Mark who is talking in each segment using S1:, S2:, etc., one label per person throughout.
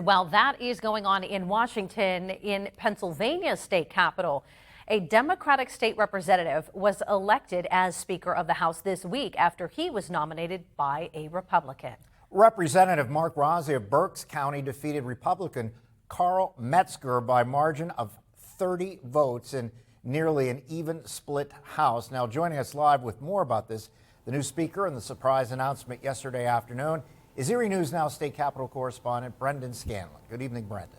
S1: While that is going on in Washington, in Pennsylvania's state capitol, a Democratic state representative was elected as Speaker of the House this week after he was nominated by a Republican.
S2: Representative Mark Rossi of Berks County defeated Republican Carl Metzger by a margin of 30 votes in nearly an even split House. Now, joining us live with more about this, the new Speaker and the surprise announcement yesterday afternoon, is Erie News Now State Capitol correspondent Brendan Scanlon. Good evening, Brendan.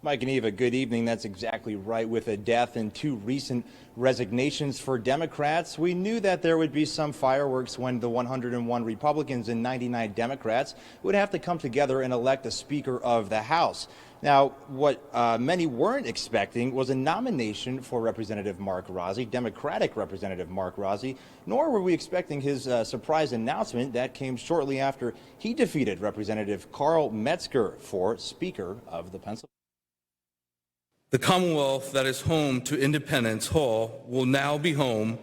S3: Mike and Eva, good evening. That's exactly right. With a death and two recent resignations for Democrats, we knew that there would be some fireworks when the 101 Republicans and 99 Democrats would have to come together and elect a Speaker of the House. Now, what many weren't expecting was a nomination for Representative Mark Rossi, Democratic Representative Mark Rossi, nor were we expecting his surprise announcement that came shortly after he defeated Representative Carl Metzger for Speaker of the Pennsylvania.
S4: The Commonwealth that is home to Independence Hall will now be home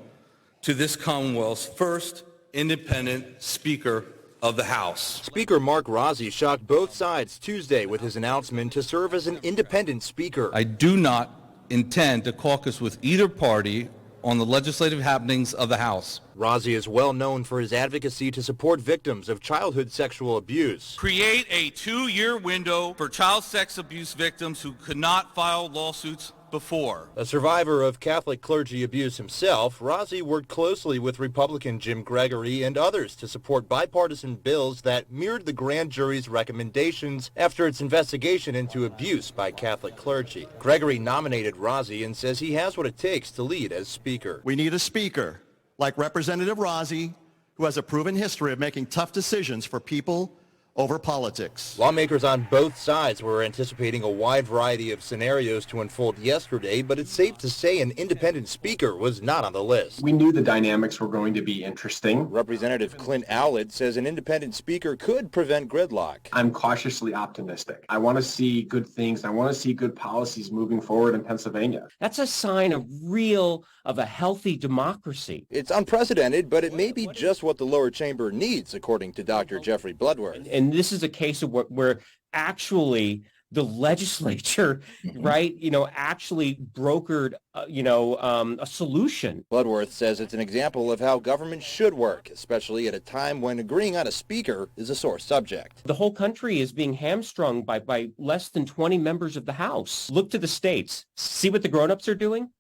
S4: to this Commonwealth's first independent Speaker of the House.
S3: Speaker Mark Rossi shocked both sides Tuesday with his announcement to serve as an independent speaker.
S4: I do not intend to caucus with either party on the legislative happenings of the House.
S3: Rossi is well known for his advocacy to support victims of childhood sexual abuse.
S4: Create a 2-year window for child sex abuse victims who could not file lawsuits before.
S3: A survivor of Catholic clergy abuse himself, Rossi worked closely with Republican Jim Gregory and others to support bipartisan bills that mirrored the grand jury's recommendations after its investigation into abuse by Catholic clergy. Gregory nominated Rossi and says he has what it takes to lead as Speaker.
S5: We need a Speaker like Representative Rossi, who has a proven history of making tough decisions for people over politics.
S3: Lawmakers on both sides were anticipating a wide variety of scenarios to unfold yesterday, but it's safe to say an independent speaker was not on the list.
S6: We knew the dynamics were going to be interesting.
S3: Representative Clint Allard says an independent speaker could prevent gridlock.
S6: I'm cautiously optimistic. I want to see good things. I want to see good policies moving forward in Pennsylvania.
S7: That's a sign of a healthy democracy.
S3: It's unprecedented, but it may be just what the lower chamber needs, according to Dr. Jeffrey Bloodworth.
S7: And this is a case of where actually the legislature, right, actually brokered, a solution.
S3: Bloodworth says it's an example of how government should work, especially at a time when agreeing on a speaker is a sore subject.
S7: The whole country is being hamstrung by less than 20 members of the House. Look to the states. See what the grown-ups are doing?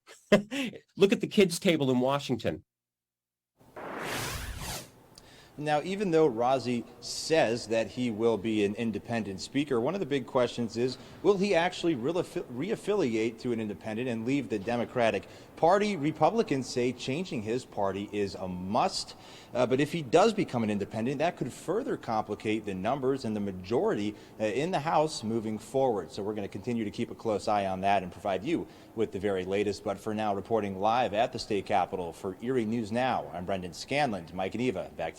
S7: Look at the kids' table in Washington.
S3: Now, even though Rossi says that he will be an independent speaker, one of the big questions is, will he actually reaffiliate to an independent and leave the Democratic Party? Republicans say changing his party is a must. But if he does become an independent, that could further complicate the numbers and the majority in the House moving forward. So we're going to continue to keep a close eye on that and provide you with the very latest. But for now, reporting live at the state capitol for Erie News Now, I'm Brendan Scanlon. Mike and Eva, back to you.